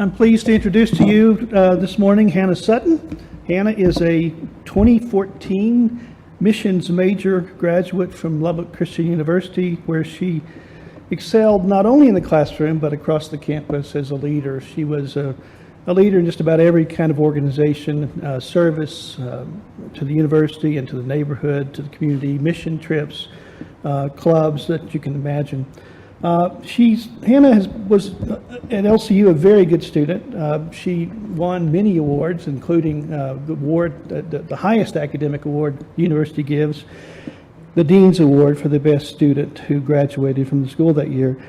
I'm pleased to introduce to you this morning Hannah Sutton. Hannah is a 2014 missions major graduate from Lubbock Christian University, where she excelled not only in the classroom but across the campus as a leader. She was a leader in just about every kind of organization, service to the university and to the neighborhood, to the community, mission trips, clubs that you can imagine. Hannah was at LCU a very good student. She won many awards, including the highest academic award the university gives, the Dean's Award for the best student who graduated from the school that year.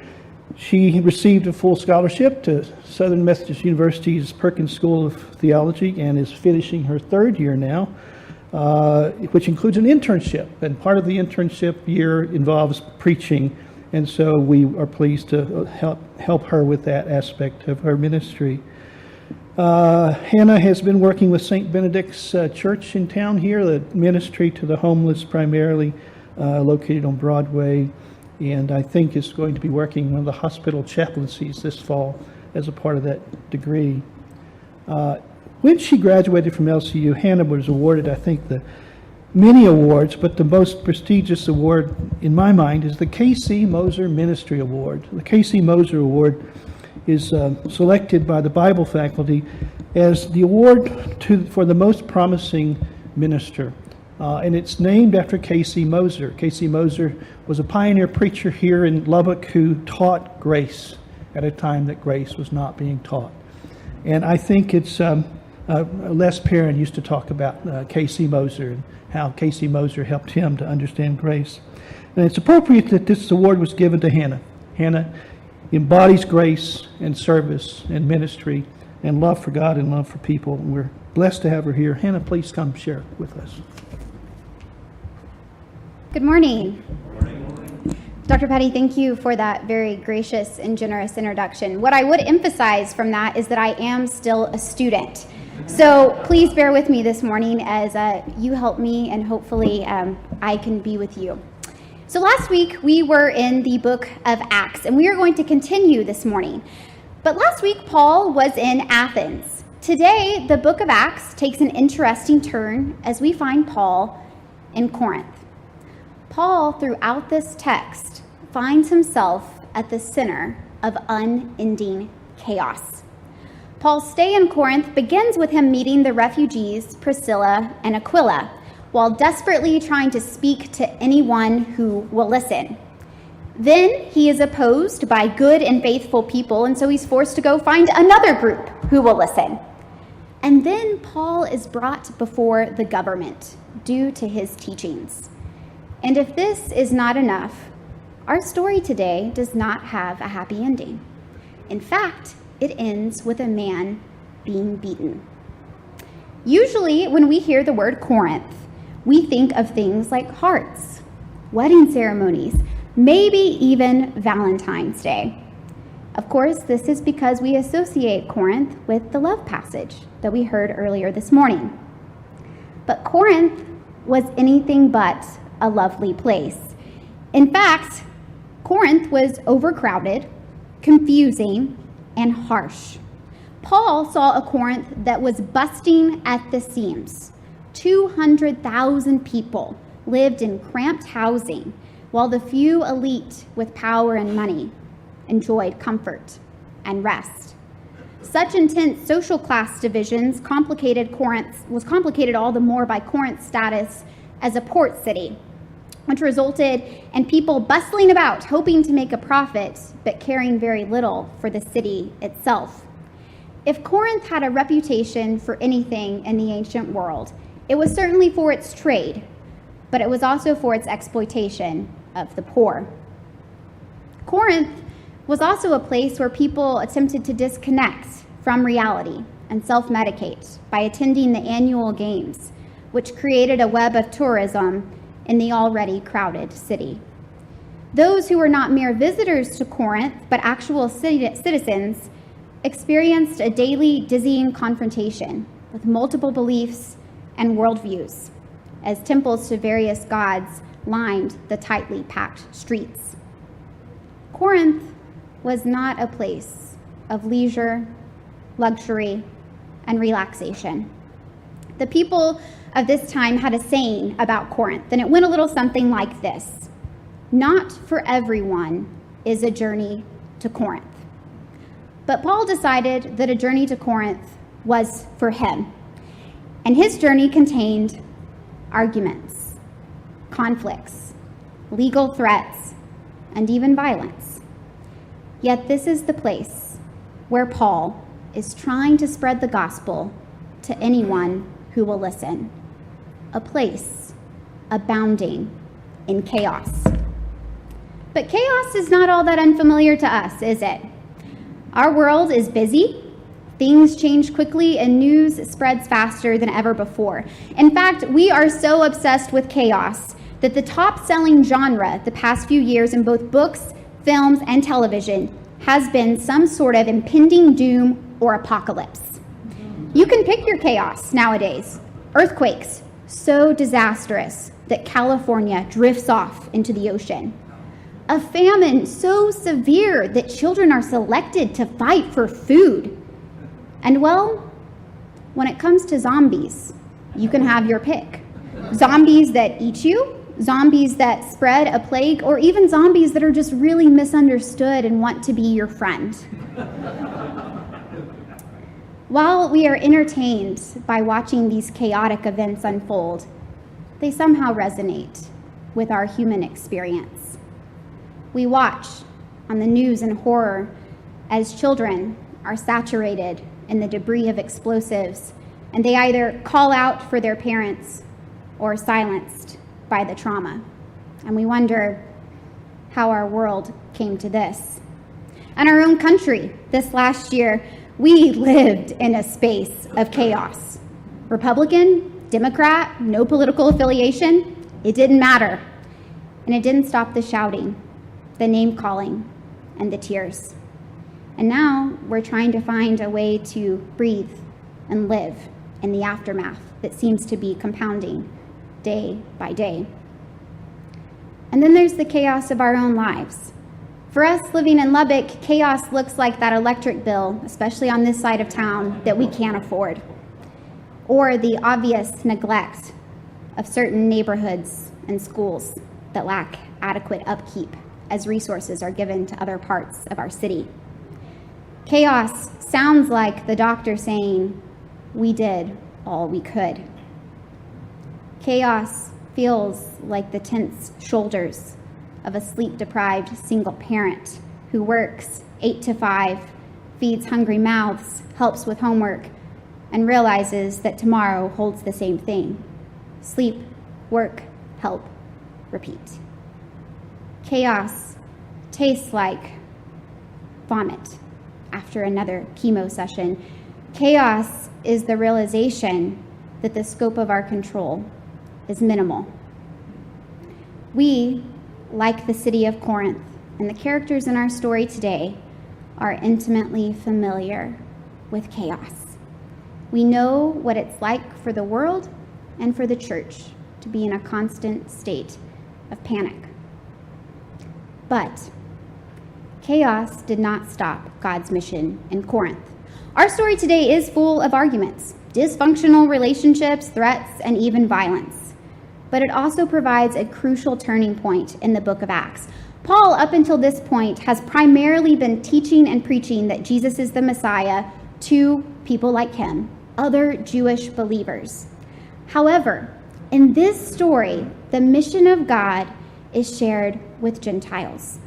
She received a full scholarship to Southern Methodist University's Perkins School of Theology and is finishing her third year now, which includes an internship. And part of the internship year involves preaching. And so we are pleased to help her with that aspect of her ministry. Hannah has been working with St. Benedict's Church in town here, the ministry to the homeless primarily, located on Broadway. And I think is going to be working one of the hospital chaplaincies this fall as a part of that degree. When she graduated from LCU, Hannah was awarded, I think, the many awards, but the most prestigious award in my mind is the K.C. Moser Ministry Award. The K.C. Moser Award is selected by the Bible faculty as the award for the most promising minister. And it's named after K.C. Moser. K.C. Moser was a pioneer preacher here in Lubbock who taught grace at a time that grace was not being taught. And I think it's Les Perrin used to talk about K.C. Moser and how K.C. Moser helped him to understand grace. And it's appropriate that this award was given to Hannah. Hannah embodies grace and service and ministry and love for God and love for people. And we're blessed to have her here. Hannah, please come share with us. Good morning. Dr. Patty, thank you for that very gracious and generous introduction. What I would emphasize from that is that I am still a student. So please bear with me this morning as you help me, and hopefully I can be with you. So last week we were in the book of Acts, and we are going to continue this morning. But last week Paul was in Athens. Today the book of Acts takes an interesting turn as we find Paul in Corinth. Paul, throughout this text, finds himself at the center of unending chaos. Paul's stay in Corinth begins with him meeting the refugees Priscilla and Aquila, while desperately trying to speak to anyone who will listen. Then he is opposed by good and faithful people, and so he's forced to go find another group who will listen. And then Paul is brought before the government due to his teachings. And if this is not enough, our story today does not have a happy ending. In fact, it ends with a man being beaten. Usually, when we hear the word Corinth, we think of things like hearts, wedding ceremonies, maybe even Valentine's Day. Of course, this is because we associate Corinth with the love passage that we heard earlier this morning. But Corinth was anything but a lovely place. In fact, Corinth was overcrowded, confusing, and harsh. Paul saw a Corinth that was busting at the seams. 200,000 people lived in cramped housing, while the few elite with power and money enjoyed comfort and rest. Such intense social class divisions was complicated all the more by Corinth's status as a port city, which resulted in people bustling about, hoping to make a profit, but caring very little for the city itself. If Corinth had a reputation for anything in the ancient world, it was certainly for its trade, but it was also for its exploitation of the poor. Corinth was also a place where people attempted to disconnect from reality and self-medicate by attending the annual games, which created a web of tourism in the already crowded city. Those who were not mere visitors to Corinth, but actual citizens, experienced a daily dizzying confrontation with multiple beliefs and worldviews, as temples to various gods lined the tightly packed streets. Corinth was not a place of leisure luxury, and relaxation. The people of this time had a saying about Corinth, and it went a little something like this: "Not for everyone is a journey to Corinth." But Paul decided that a journey to Corinth was for him, and his journey contained arguments, conflicts, legal threats, and even violence. Yet this is the place where Paul is trying to spread the gospel to anyone who will listen. A place abounding in chaos. But chaos is not all that unfamiliar to us, is it? Our world is busy, things change quickly, and news spreads faster than ever before. In fact, we are so obsessed with chaos that the top-selling genre the past few years in both books, films, and television has been some sort of impending doom or apocalypse. You can pick your chaos nowadays. Earthquakes, so disastrous that California drifts off into the ocean. A famine so severe that children are selected to fight for food. And well, when it comes to zombies, you can have your pick. Zombies that eat you, zombies that spread a plague, or even zombies that are just really misunderstood and want to be your friend. While we are entertained by watching these chaotic events unfold, they somehow resonate with our human experience. We watch on the news in horror as children are saturated in the debris of explosives, and they either call out for their parents or are silenced by the trauma. And we wonder how our world came to this. In our own country, this last year, we lived in a space of chaos. Republican, Democrat, no political affiliation, it didn't matter. And it didn't stop the shouting, the name-calling, and the tears. And now we're trying to find a way to breathe and live in the aftermath that seems to be compounding day by day. And then there's the chaos of our own lives. For us living in Lubbock, chaos looks like that electric bill, especially on this side of town, that we can't afford. Or the obvious neglect of certain neighborhoods and schools that lack adequate upkeep as resources are given to other parts of our city. Chaos sounds like the doctor saying, "We did all we could." Chaos feels like the tense shoulders of a sleep-deprived single parent who works 8 to 5, feeds hungry mouths, helps with homework, and realizes that tomorrow holds the same thing. Sleep, work, help, repeat. Chaos tastes like vomit after another chemo session. Chaos is the realization that the scope of our control is minimal. We, like the city of Corinth and the characters in our story today, are intimately familiar with chaos. We know what it's like for the world and for the church to be in a constant state of panic. But chaos did not stop God's mission in Corinth. Our story today is full of arguments, dysfunctional relationships, threats, and even violence. But it also provides a crucial turning point in the book of Acts. Paul, up until this point, has primarily been teaching and preaching that Jesus is the Messiah to people like him, other Jewish believers. However, in this story, the mission of God is shared with Gentiles,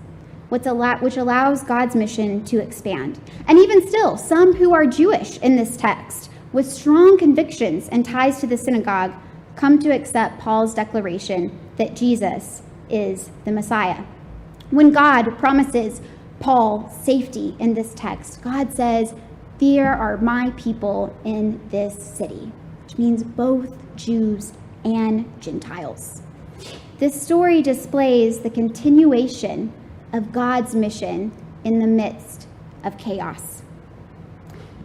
which allows God's mission to expand. And even still, some who are Jewish in this text, with strong convictions and ties to the synagogue, come to accept Paul's declaration that Jesus is the Messiah. When God promises Paul safety in this text, God says, "There are my people in this city," which means both Jews and Gentiles. This story displays the continuation of God's mission in the midst of chaos.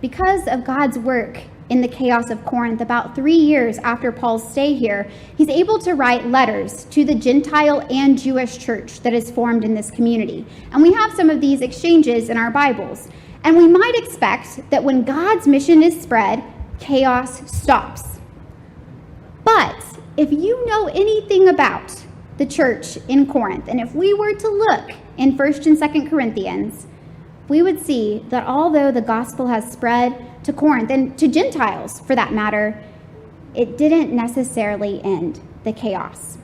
Because of God's work in the chaos of Corinth, about 3 years after Paul's stay here, he's able to write letters to the Gentile and Jewish church that is formed in this community. And we have some of these exchanges in our Bibles. And we might expect that when God's mission is spread, chaos stops. But if you know anything about the church in Corinth, and if we were to look in 1st and 2nd Corinthians, we would see that although the gospel has spread to Corinth, and to Gentiles for that matter, it didn't necessarily end the chaos.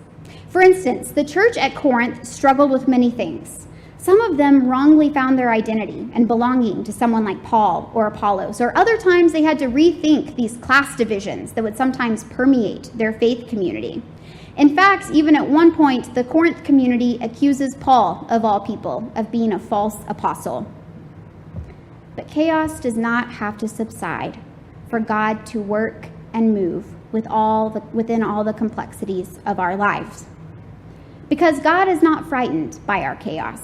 For instance, the church at Corinth struggled with many things. Some of them wrongly found their identity and belonging to someone like Paul or Apollos, or other times they had to rethink these class divisions that would sometimes permeate their faith community. In fact, even at one point, the Corinth community accuses Paul, of all people, of being a false apostle. But chaos does not have to subside for God to work and move within all the complexities of our lives. Because God is not frightened by our chaos.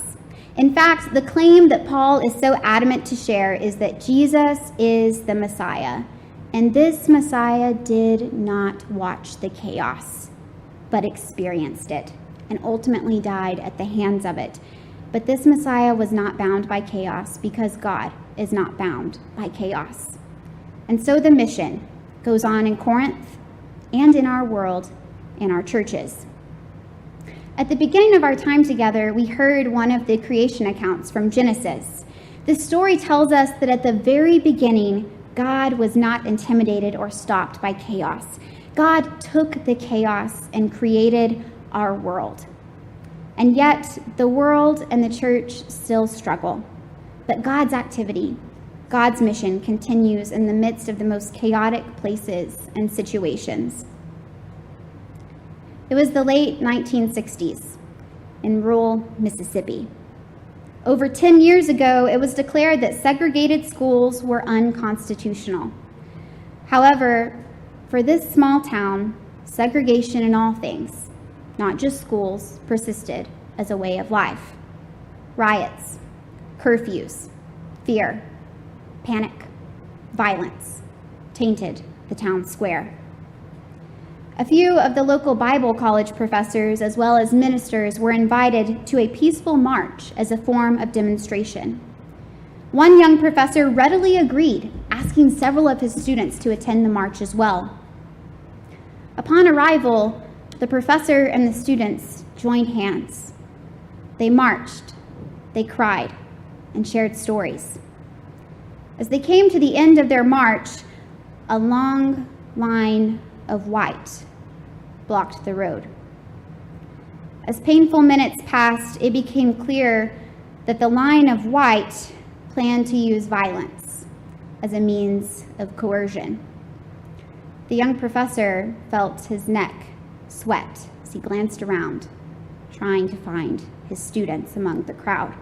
In fact, the claim that Paul is so adamant to share is that Jesus is the Messiah. And this Messiah did not watch the chaos, but experienced it and ultimately died at the hands of it. But this Messiah was not bound by chaos because God is not bound by chaos. And so the mission goes on in Corinth and in our world and our churches. At the beginning of our time together, we heard one of the creation accounts from Genesis. This story tells us that at the very beginning, God was not intimidated or stopped by chaos. God took the chaos and created our world. And yet, the world and the church still struggle. But God's activity, God's mission continues in the midst of the most chaotic places and situations. It was the late 1960s in rural Mississippi. Over 10 years ago, it was declared that segregated schools were unconstitutional. However, for this small town, segregation in all things, not just schools, persisted as a way of life. Riots, curfews, fear, panic, violence tainted the town square. A few of the local Bible college professors, as well as ministers, were invited to a peaceful march as a form of demonstration. One young professor readily agreed, asking several of his students to attend the march as well. Upon arrival, the professor and the students joined hands. They marched, they cried, and shared stories. As they came to the end of their march, a long line of white blocked the road. As painful minutes passed, it became clear that the line of white planned to use violence as a means of coercion. The young professor felt his neck sweat as he glanced around, trying to find his students among the crowd.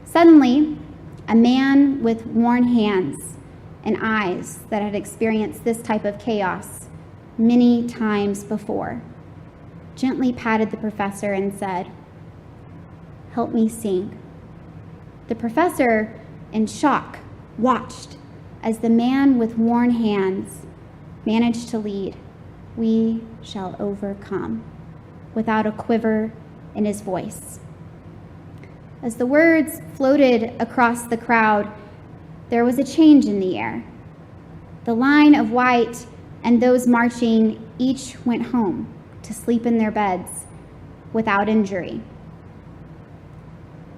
Suddenly, a man with worn hands and eyes that had experienced this type of chaos many times before gently patted the professor and said, "Help me sing." The professor, in shock, watched as the man with worn hands managed to lead, "We shall overcome," without a quiver in his voice. As the words floated across the crowd, there was a change in the air. The line of white and those marching each went home to sleep in their beds without injury.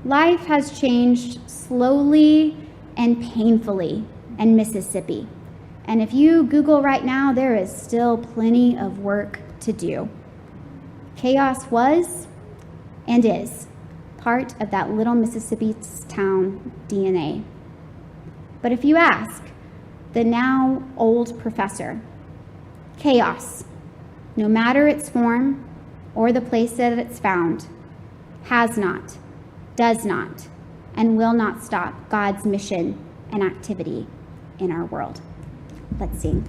Life has changed slowly and painfully in Mississippi. And if you Google right now, there is still plenty of work to do. Chaos was and is part of that little Mississippi town DNA. But if you ask the now old professor, chaos, no matter its form or the place that it's found, has not, does not, and will not stop God's mission and activity in our world. Let's sing.